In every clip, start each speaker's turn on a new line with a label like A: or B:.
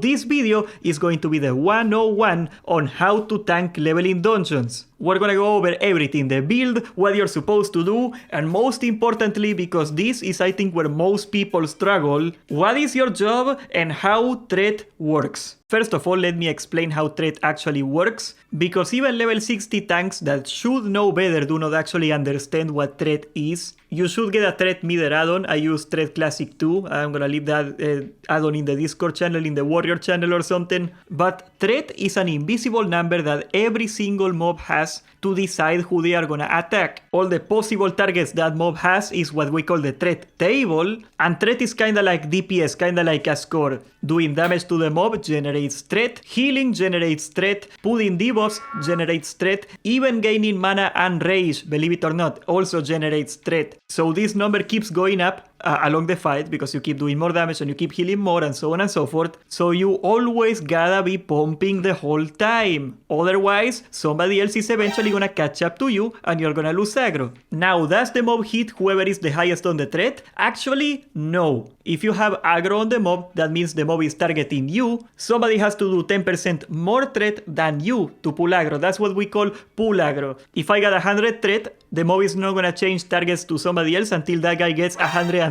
A: This video is going to be the 101 on how to tank level in dungeons. We're gonna go over everything, the build, what you're supposed to do, and most importantly, because this is I think where most people struggle, what is your job and how threat works. First of all, let me explain how threat actually works, because even level 60 tanks that should know better do not actually understand what threat is. You should get a threat meter add-on. I use threat classic 2. I'm gonna leave that add-on in the Discord channel, in the warrior channel or something. But threat is an invisible number that every single mob has to decide who they are gonna attack. All the possible targets that mob has is what we call the threat table, and threat is kinda like DPS, kinda like a score. Doing damage to the mob generates threat, healing generates threat, putting debuffs generates threat, even gaining mana and rage, believe it or not, also generates threat. So this number keeps going up along the fight because you keep doing more damage and you keep healing more and so on and so forth. So you always gotta be pumping the whole time. Otherwise, somebody else is eventually gonna catch up to you and you're gonna lose aggro. Now, does the mob hit whoever is the highest on the threat? Actually, no. If you have aggro on the mob, that means the mob is targeting you. Somebody has to do 10% more threat than you to pull aggro. That's what we call pull aggro. If I got 100 threat, the mob is not gonna change targets to somebody else until that guy gets 110.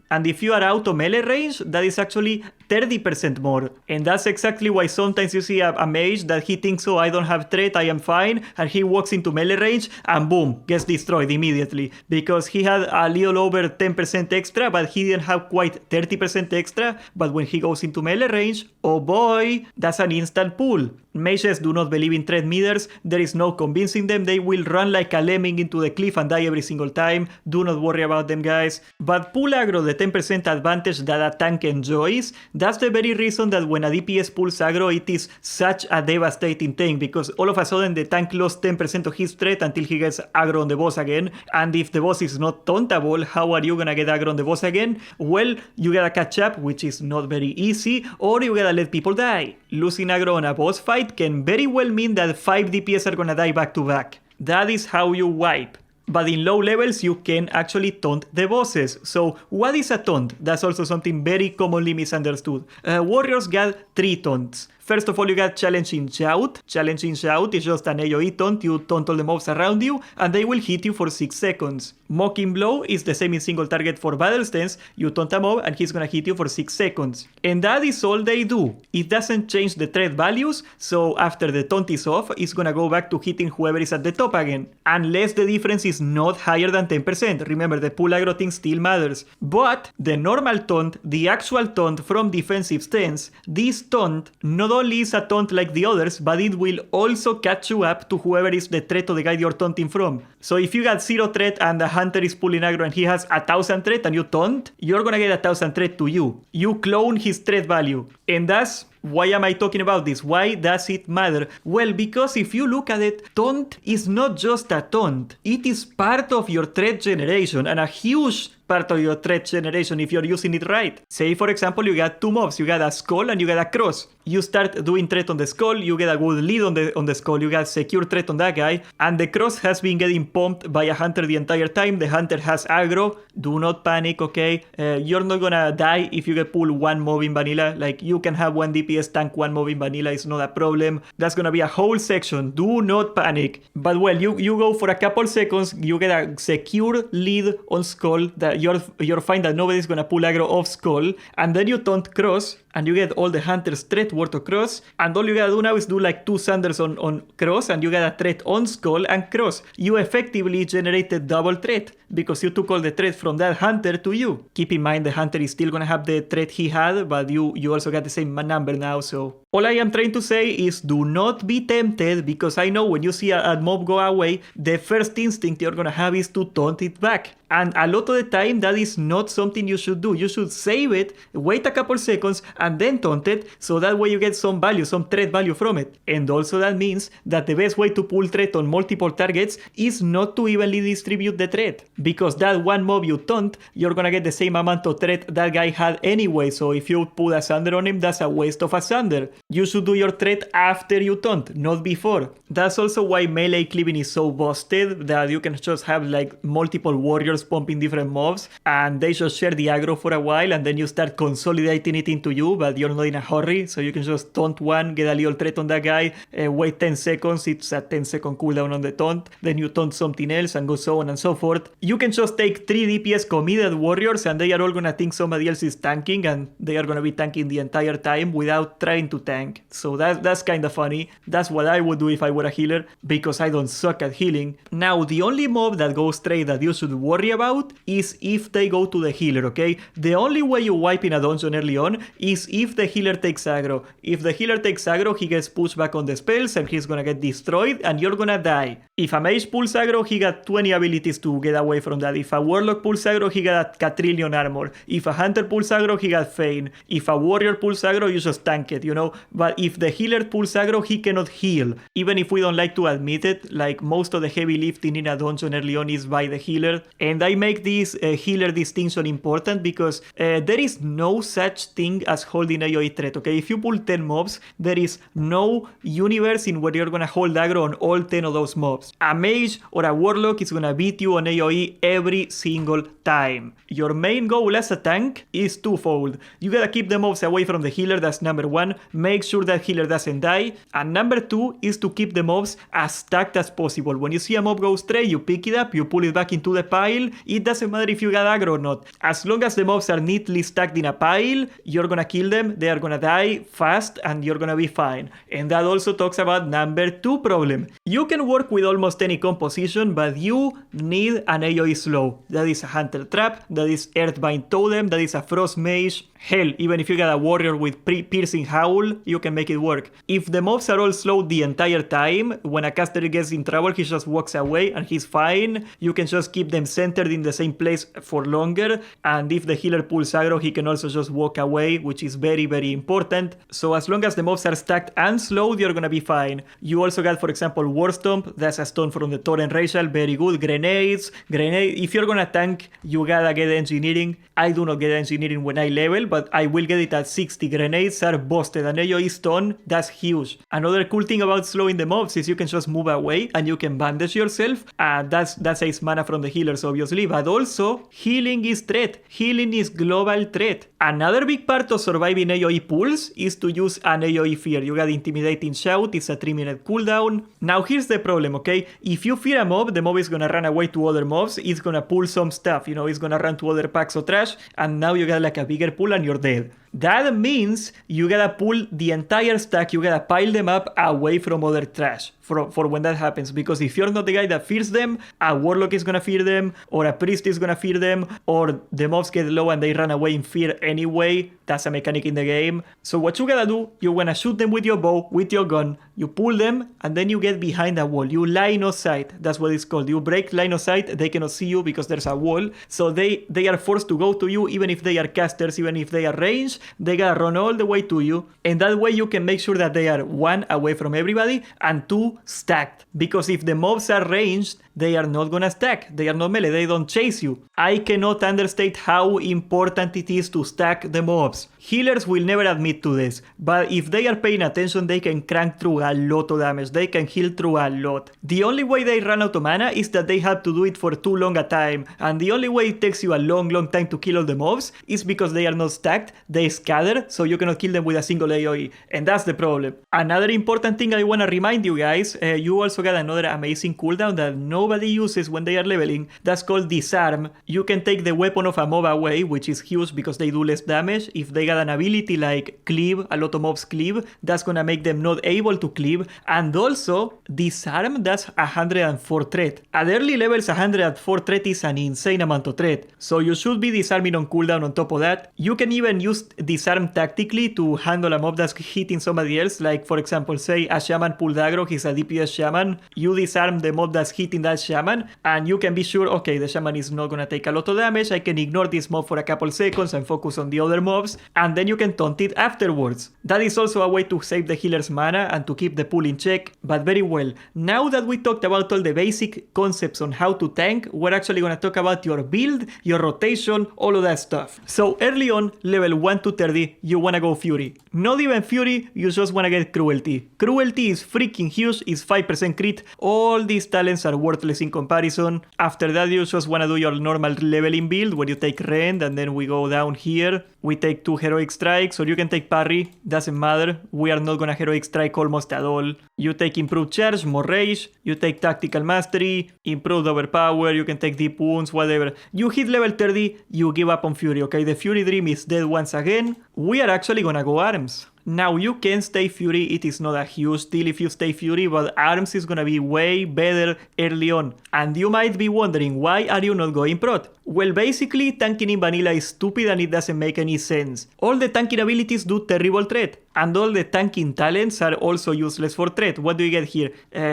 A: And if you are out of melee range, that is actually 30% more. And that's exactly why sometimes you see a mage that he thinks, oh, I don't have threat, I am fine, and he walks into melee range and boom, gets destroyed immediately. Because he had a little over 10% extra, but he didn't have quite 30% extra. But when he goes into melee range, oh boy, that's an instant pull. Mages do not believe in threat meters. There is no convincing them. They will run like a lemming into the cliff and die every single time. Do not worry about them, guys. But pull aggro, the 10% advantage that a tank enjoys, that's the very reason that when a DPS pulls aggro, it is such a devastating thing, because all of a sudden the tank lost 10% of his threat until he gets aggro on the boss again. And if the boss is not tauntable, how are you gonna get aggro on the boss again? Well, you gotta catch up, which is not very easy, or you gotta let people die. Losing aggro on a boss fight can very well mean that 5 DPS are gonna die back to back. That is how you wipe. But in low levels, you can actually taunt the bosses. So what is a taunt? That's also something very commonly misunderstood. Warriors got 3 taunts. First of all, you got Challenging Shout. Challenging Shout is just an AoE taunt. You taunt all the mobs around you and they will hit you for 6 seconds. Mocking Blow is the same in single target for battle stance. You taunt a mob and he's gonna hit you for 6 seconds. And that is all they do. It doesn't change the threat values, so after the taunt is off, it's gonna go back to hitting whoever is at the top again. Unless the difference is not higher than 10%. Remember, the pull aggro thing still matters. But the normal taunt, the actual taunt from defensive stance, this taunt not only is a taunt like the others, but it will also catch you up to whoever is the threat of the guy you're taunting from. So if you got 0 threat and the hunter is pulling aggro and he has 1000 threat and you taunt, you're gonna get 1000 threat to you. You clone his threat value. And that's why am I talking about this? Why does it matter? Well, because if you look at it, taunt is not just a taunt. It is part of your threat generation, and a huge part of your threat generation if you're using it right. Say, for example, you got 2 mobs. You got a skull and you got a cross. You start doing threat on the skull, you get a good lead on the skull, you got secure threat on that guy, and the cross has been getting pumped by a hunter the entire time. The hunter has aggro. Do not panic, okay? You're not gonna die if you get pulled 1 mob in vanilla. Like, you can have 1 DPS tank 1 mob in vanilla, it's not a problem. That's gonna be a whole section. Do not panic. But well, you go for a couple seconds, you get a secure lead on skull that you're fine that nobody's gonna pull aggro off skull, and then you taunt cross and you get all the hunter's threat worth of cross, and all you gotta do now is do like 2 sanders on cross and you get a threat on skull and cross. You effectively generated double threat because you took all the threat from that hunter to you. Keep in mind the hunter is still gonna have the threat he had, but you also got the same number now. So all I am trying to say is do not be tempted, because I know when you see a mob go away, the first instinct you're gonna have is to taunt it back. And a lot of the time that is not something you should do. You should save it, wait a couple seconds, and then taunt it, so that way you get some value, some threat value from it. And also that means that the best way to pull threat on multiple targets is not to evenly distribute the threat, because that 1 mob you taunt, you're gonna get the same amount of threat that guy had anyway, so if you put a Sunder on him, that's a waste of a Sunder. You should do your threat after you taunt, not before. That's also why melee cleaving is so busted, that you can just have like multiple warriors pumping different mobs, and they just share the aggro for a while, and then you start consolidating it into you, but you're not in a hurry, so you can just taunt one, get a little threat on that guy, wait 10 seconds, it's a 10-second cooldown on the taunt, then you taunt something else, and go so on and so forth. You can just take 3 DPS committed warriors, and they are all gonna think somebody else is tanking, and they are gonna be tanking the entire time without trying to tank. So that's kind of funny. That's what I would do if I were a healer, because I don't suck at healing. Now, the only mob that goes straight that you should worry about is if they go to the healer, okay? The only way you wipe in a dungeon early on is if the healer takes aggro. If the healer takes aggro, he gets pushed back on the spells and he's gonna get destroyed and you're gonna die. If a mage pulls aggro, he got 20 abilities to get away from that. If a warlock pulls aggro, he got a trillion armor. If a hunter pulls aggro, he got feign. If a warrior pulls aggro, you just tank it, you know? But if the healer pulls aggro, he cannot heal. Even if we don't like to admit it, like most of the heavy lifting in a dungeon early on is by the healer. And I make this healer distinction important because there is no such thing as holding AoE threat, okay? If you pull 10 mobs, there is no universe in where you're gonna hold aggro on all 10 of those mobs. A mage or a warlock is gonna beat you on AoE every single time. Your main goal as a tank is twofold. You gotta keep the mobs away from the healer, that's number one. Make sure that healer doesn't die. And number two is to keep the mobs as stacked as possible. When you see a mob go stray, you pick it up, you pull it back into the pile. It doesn't matter if you got aggro or not. As long as the mobs are neatly stacked in a pile, you're gonna kill them, they are gonna die fast, and you're gonna be fine. And that also talks about number two problem. You can work with almost any composition, but you need an AoE slow. That is a Hunter Trap, that is Earthbind Totem, that is a Frost Mage. Hell, even if you got a warrior with piercing howl, you can make it work. If the mobs are all slow the entire time, when a caster gets in trouble, he just walks away and he's fine. You can just keep them centered in the same place for longer. And if the healer pulls aggro, he can also just walk away, which is very, very important. So as long as the mobs are stacked and slowed, you're gonna be fine. You also got, for example, War Stomp. That's a stone from the Torrent Racial. Very good. Grenades. If you're gonna tank, you gotta get engineering. I do not get engineering when I level, but I will get it at 60. Grenades are busted. An AoE stone, that's huge. Another cool thing about slowing the mobs is you can just move away and you can bandage yourself. That saves mana from the healers, obviously, but also healing is threat. Healing is global threat. Another big part of surviving AoE pools is to use an AoE fear. You got Intimidating Shout, it's a 3-minute cooldown. Now here's the problem, okay? If you fear a mob, the mob is gonna run away to other mobs, it's gonna pull some stuff, you know, it's gonna run to other packs of trash, and now you got like a bigger pool and you're dead. That means you gotta pull the entire stack, you gotta pile them up away from other trash for when that happens. Because if you're not the guy that fears them, a warlock is gonna fear them, or a priest is gonna fear them, or the mobs get low and they run away in fear anyway. That's a mechanic in the game. So what you gotta do, you wanna shoot them with your bow, with your gun, you pull them, and then you get behind a wall. You line of sight, that's what it's called. You break line of sight, they cannot see you because there's a wall. So they are forced to go to you, even if they are casters, even if they are ranged, they gotta run all the way to you. And that way you can make sure that they are, one, away from everybody, and two, stacked. Because if the mobs are ranged, they are not gonna stack. They are not melee, they don't chase you. I cannot understate how important it is to stack the mobs. Healers will never admit to this, but if they are paying attention, they can crank through a lot of damage. They can heal through a lot. The only way they run out of mana is that they have to do it for too long a time, and the only way it takes you a long time to kill all the mobs is because they are not stacked, they scatter, so you cannot kill them with a single AoE, and that's the problem. Another important thing I wanna remind you guys, you also got another amazing cooldown that nobody uses when they are leveling. That's called Disarm. You can take the weapon of a mob away, which is huge because they do less damage. If they got an ability like Cleave, a lot of mobs cleave, that's gonna make them not able to cleave. And also, Disarm, that's 104 threat. At early levels, 104 threat is an insane amount of threat. So you should be disarming on cooldown on top of that. You can even use Disarm tactically to handle a mob that's hitting somebody else. Like, for example, say a shaman pulled aggro, he's a DPS shaman. You disarm the mob that's hitting that shaman, and you can be sure, okay, the shaman is not gonna take a lot of damage. I can ignore this mob for a couple seconds and focus on the other mobs. and then you can taunt it afterwards. That is also a way to save the healer's mana and to keep the pool in check, but very well. Now that we talked about all the basic concepts on how to tank, we're actually gonna talk about your build, your rotation, all of that stuff. So early on, level 1 to 30, you wanna go Fury. Not even Fury, you just wanna get Cruelty. Cruelty is freaking huge, it's 5% crit, all these talents are worthless in comparison. After that, you just wanna do your normal leveling build where you take Rend and then we go down here. We take 2 Heroic Strikes, or you can take Parry, doesn't matter. We are not gonna Heroic Strike almost at all. You take Improved Charge, more Rage. You take Tactical Mastery, Improved Overpower, you can take Deep Wounds, whatever. You hit level 30, you give up on Fury, okay? The Fury Dream is dead once again. We are actually gonna go Arms. Now you can stay Fury, it is not a huge deal if you stay Fury, but Arms is gonna be way better early on. And you might be wondering, why are you not going Prot? Well, basically tanking in vanilla is stupid and it doesn't make any sense. All the tanking abilities do terrible threat, and all the tanking talents are also useless for threat. What do you get here?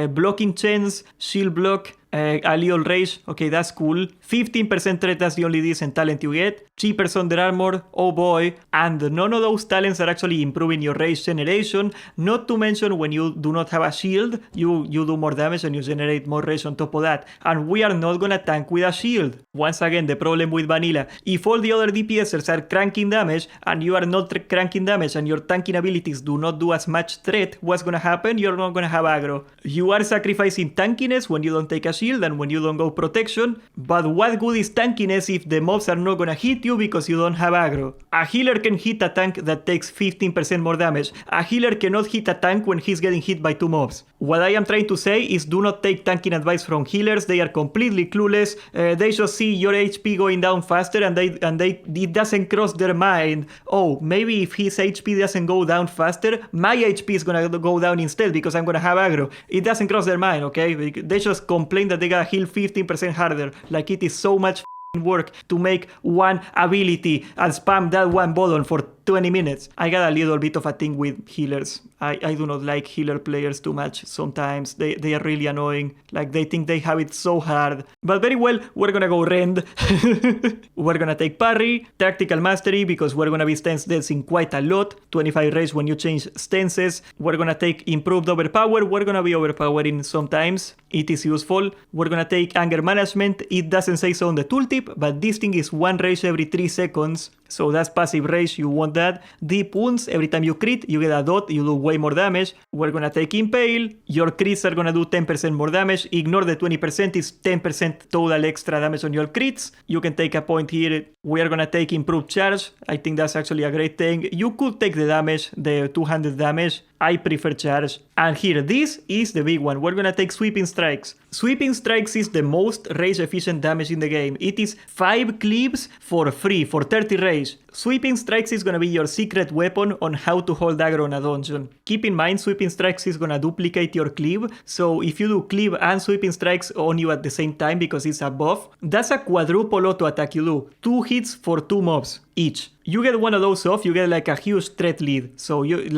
A: Blocking Chance, Shield Block, a little Rage, okay, that's cool. 15% threat, that's the only decent talent you get. 3% Under Armor, oh boy. And none of those talents are actually improving your Rage generation. Not to mention, when you do not have a shield, you do more damage and you generate more Rage on top of that. And we are not gonna tank with a shield. Once again, the problem with vanilla, if all the other DPSers are cranking damage and you are not cranking damage and your tanking abilities do not do as much threat, what's gonna happen? You're not gonna have aggro. You are sacrificing tankiness when you don't take a shield and when you don't go protection, but what good is tankiness if the mobs are not gonna hit you because you don't have aggro? A healer can hit a tank that takes 15% more damage. A healer cannot hit a tank when he's getting hit by 2 mobs. What I am trying to say is, do not take tanking advice from healers. They are completely clueless. They just see your HP going down faster and it doesn't cross their mind, oh, maybe if his HP doesn't go down faster, my HP is gonna go down instead because I'm gonna have aggro. It doesn't cross their mind, okay? They just complain that they gotta heal 15% harder, like it is so much work to make one ability and spam that one button for 20 minutes. I got a little bit of a thing with healers. I do not like healer players too much sometimes. They are really annoying. Like, they think they have it so hard. But very well, we're gonna go Rend. We're gonna take Parry, Tactical Mastery, because we're gonna be stance dancing quite a lot. 25 rage when you change stances. We're gonna take Improved Overpower. We're gonna be overpowering sometimes. It is useful. We're gonna take Anger Management. It doesn't say so on the tooltip, but this thing is 1 rage every 3 seconds. So that's passive rage, you want that. Deep Wounds, every time you crit, you get a dot, you do way more damage. We're gonna take Impale. Your crits are gonna do 10% more damage. Ignore the 20%, it's 10% total extra damage on your crits. You can take a point here. We are gonna take Improved Charge. I think that's actually a great thing. You could take the damage, the 200 damage. I prefer Charge. And here, this is the big one. We're gonna take Sweeping Strikes. Sweeping Strikes is the most rage efficient damage in the game. It is 5 cleaves for free, for 30 rage. Sweeping Strikes is gonna be your secret weapon on how to hold aggro on a dungeon. Keep in mind, Sweeping Strikes is gonna duplicate your cleave, so if you do cleave and Sweeping Strikes on you at the same time because it's a buff, that's a quadruple auto attack you do. 2 hits for 2 mobs each. You get one of those off, you get like a huge threat lead. So you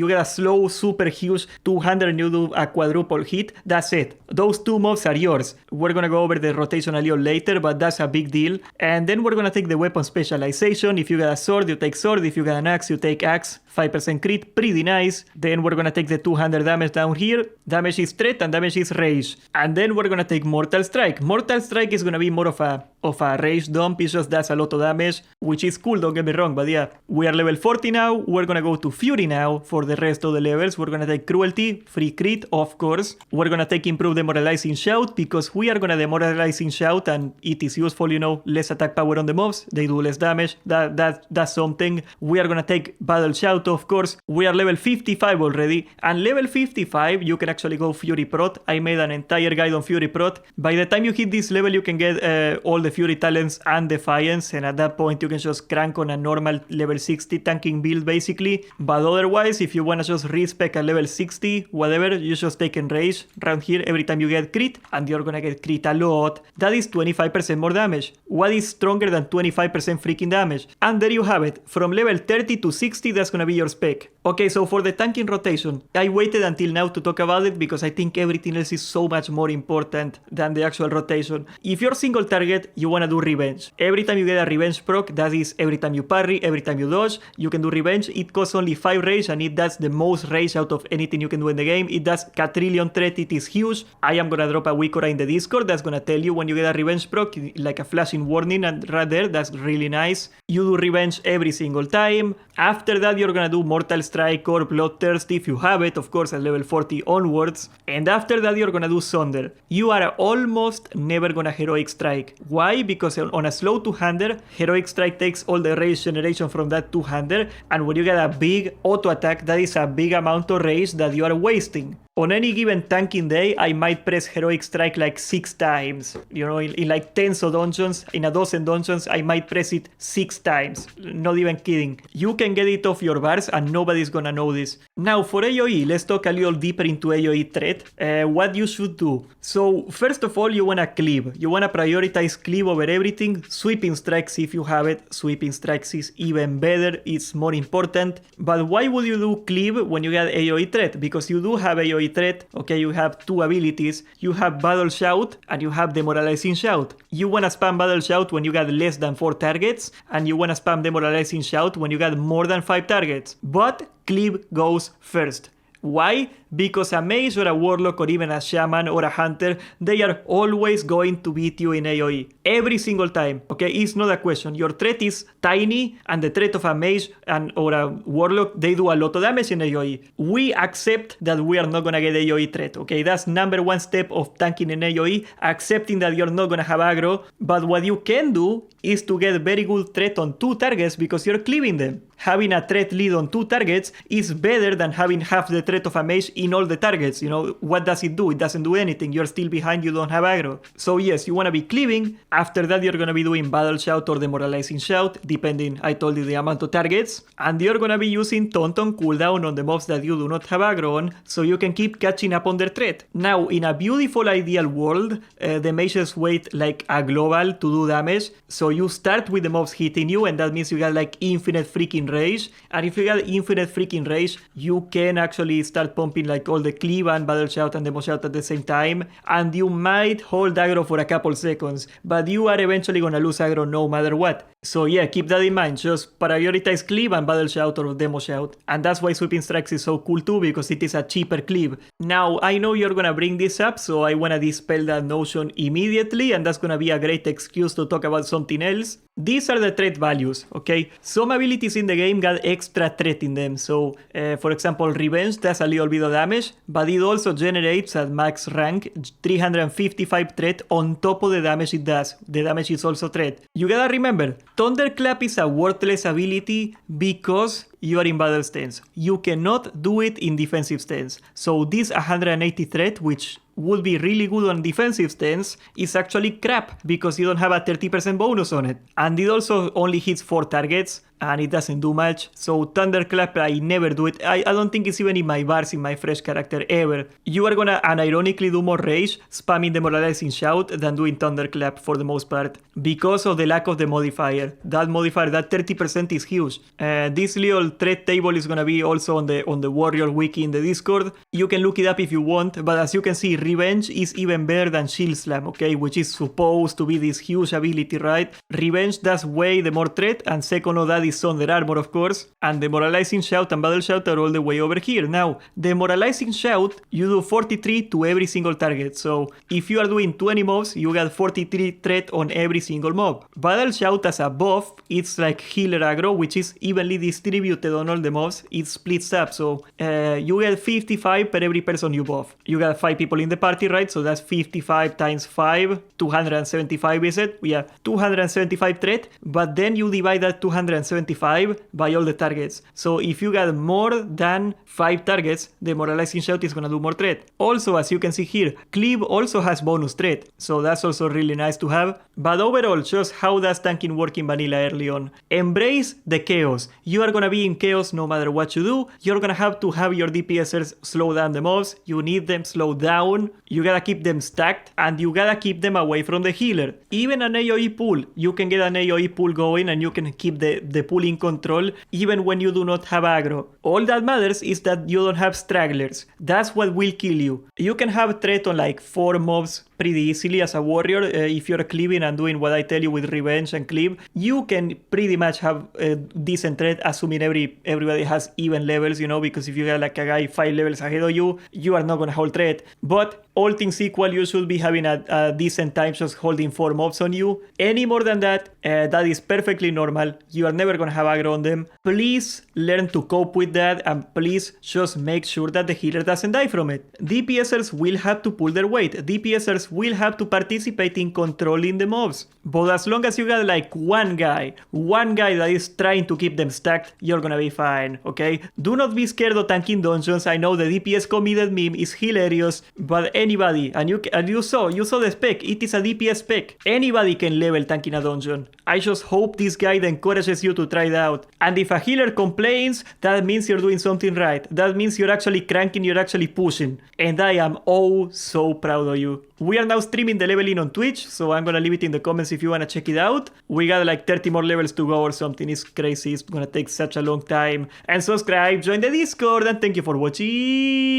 A: get a slow, super huge 200 and you do a quadruple hit. That's it. Those 2 mobs are yours. We're gonna go over the rotation a little later, but that's a big deal. And then we're gonna take the weapon specialization. If you got a sword, you take sword. If you got an axe, you take axe. 5% crit, pretty nice. Then we're gonna take the 200 damage down here. Damage is threat and damage is rage. And then we're gonna take Mortal Strike. Mortal Strike is gonna be more of a rage dump. It just does a lot of damage, which is cool, don't get me wrong, but yeah. We are level 40 now. We're gonna go to Fury now for the rest of the levels. We're gonna take Cruelty, free crit, of course. We're gonna take Improved Demoralizing Shout because we are gonna Demoralizing Shout and it is useful, you know, less attack power on the mobs. They do less damage. That's something. We are gonna take Battle Shout, of course. We are level 55 already, and level 55 you can actually go Fury Prot. I made an entire guide on Fury Prot. By the time you hit this level, you can get all the Fury talents and Defiance, and at that point you can just crank on a normal level 60 tanking build basically. But otherwise, if you wanna just respec a level 60 whatever, you just take Enrage around here every time you get crit, and you're gonna get crit a lot. That is 25% more damage. What is stronger than 25% freaking damage? And there you have it. From level 30 to 60, that's gonna be your spec. Okay, so for the tanking rotation, I waited until now to talk about it because I think everything else is so much more important than the actual rotation. If you're single target, you want to do revenge. Every time you get a revenge proc, that is every time you parry, every time you dodge, you can do revenge. It costs only 5 rage and it does the most rage out of anything you can do in the game. It does quadrillion threat, it is huge. I am gonna drop a Wikora in the Discord that's gonna tell you when you get a revenge proc, like a flashing warning, and right there, that's really nice. You do revenge every single time. After that, you're gonna do Mortal Strike or Bloodthirst if you have it, of course, at level 40 onwards. And after that, you're gonna do Sunder. You are almost never gonna Heroic Strike. Why? Because on a slow two-hander, Heroic Strike takes all the rage generation from that two-hander, and when you get a big auto attack, that is a big amount of rage that you are wasting. On any given tanking day, I might press Heroic Strike like 6 times. You know, in like tens of dungeons, in a dozen dungeons, I might press it 6 times. Not even kidding. You can get it off your bars and nobody's gonna know this. Now for AoE, let's talk a little deeper into AoE threat. What you should do. So first of all, you wanna cleave. You wanna prioritize cleave over everything. Sweeping strikes if you have it. Sweeping strikes is even better. It's more important. But why would you do cleave when you get AoE threat? Because you do have AoE threat. Okay, you have 2 abilities. You have Battle Shout and you have Demoralizing Shout. You wanna spam Battle Shout when you got less than 4 targets, and you wanna spam Demoralizing Shout when you got more than 5 targets. But cleave goes first. Why? Because a mage or a warlock or even a shaman or a hunter, they are always going to beat you in AoE. Every single time. Okay, it's not a question. Your threat is tiny and the threat of a mage or a warlock, they do a lot of damage in AoE. We accept that we are not gonna get AoE threat. Okay, that's number 1 step of tanking in AoE, accepting that you're not gonna have aggro. But what you can do is to get very good threat on 2 targets because you're cleaving them. Having a threat lead on 2 targets is better than having half the threat of a mage in all the targets. You know, what does it do? It doesn't do anything. You're still behind, you don't have aggro. So yes, you want to be cleaving. After that, you're going to be doing Battle Shout or Demoralizing Shout, depending, I told you, the amount of targets. And you're going to be using Taunt on cooldown on the mobs that you do not have aggro on, so you can keep catching up on their threat. Now, in a beautiful ideal world, the mages wait like a global to do damage. So you start with the mobs hitting you, and that means you got like infinite freaking rage. And if you got infinite freaking rage, you can actually start pumping like all the cleave and Battle Shout and Demo Shout at the same time, and you might hold aggro for a couple seconds, but you are eventually gonna lose aggro no matter what. So yeah, keep that in mind. Just prioritize cleave and Battle Shout or Demo Shout. And that's why Sweeping Strikes is so cool too, because it is a cheaper cleave. Now, I know you're gonna bring this up, so I wanna dispel that notion immediately, and that's gonna be a great excuse to talk about something else. These are the threat values, okay? Some abilities in the game got extra threat in them. So, for example, Revenge does a little bit of damage, but it also generates at max rank 355 threat on top of the damage it does. The damage is also threat. You gotta remember, Thunderclap is a worthless ability because you are in battle stance. You cannot do it in defensive stance. So this 180 threat, which would be really good on defensive stance, is actually crap because you don't have a 30% bonus on it. And it also only hits 4 targets and it doesn't do much. So Thunderclap, I never do it. I don't think it's even in my bars in my fresh character ever. You are gonna unironically do more rage spamming Demoralizing Shout than doing Thunderclap for the most part because of the lack of the modifier. That modifier, that 30% is huge. This little threat table is gonna be also on the Warrior Wiki in the Discord. You can look it up if you want, but as you can see, Revenge is even better than Shield Slam, okay? Which is supposed to be this huge ability, right? Revenge does way the more threat, and second of that is Thunder Armor, of course. And Demoralizing Shout and Battle Shout are all the way over here. Now, Demoralizing Shout, you do 43 to every single target. So if you are doing 20 mobs, you got 43 threat on every single mob. Battle Shout as a buff, it's like healer aggro, which is evenly distributed on all the mobs. It splits up, so you get 55 per every person you buff. You got 5 people in the party, right? So that's 55 times 5, 275 is it? Yeah, 275 threat, but then you divide that 275 by all the targets. So if you got more than 5 targets, Demoralizing Shout is gonna do more threat. Also, as you can see here, Cleave also has bonus threat, so that's also really nice to have. But overall, just how does tanking work in vanilla early on? Embrace the chaos. You are gonna be in chaos no matter what you do. You're gonna have to have your DPSers slow down the mobs. You need them slowed down. You gotta keep them stacked, and you gotta keep them away from the healer. Even an AoE pool, you can get an AoE pool going and you can keep the pulling control even when you do not have aggro. All that matters is that you don't have stragglers. That's what will kill you. You can have threat on like 4 mobs pretty easily as a warrior. If you're cleaving and doing what I tell you with revenge and cleave, you can pretty much have a decent threat, assuming everybody has even levels, you know, because if you got like a guy 5 levels ahead of you, you are not gonna hold threat. But all things equal, you should be having a decent time just holding 4 mobs on you. Any more than that, that is perfectly normal. You are never gonna have aggro on them. Please learn to cope with that, and please just make sure that the healer doesn't die from it. DPSers will have to pull their weight. DPSers will have to participate in controlling the mobs. But as long as you got like one guy that is trying to keep them stacked, you're gonna be fine, okay? Do not be scared of tanking dungeons. I know the DPS committed meme is hilarious, but anybody, and you saw the spec, it is a DPS spec. Anybody can level tanking a dungeon. I just hope this guide encourages you to try it out. And if a healer complains, that means you're doing something right. That means you're actually cranking, you're actually pushing. And I am oh so proud of you. We are now streaming the leveling on Twitch, so I'm gonna leave it in the comments if you wanna check it out. We got like 30 more levels to go or something. It's crazy, it's gonna take such a long time. And subscribe, join the Discord, and thank you for watching.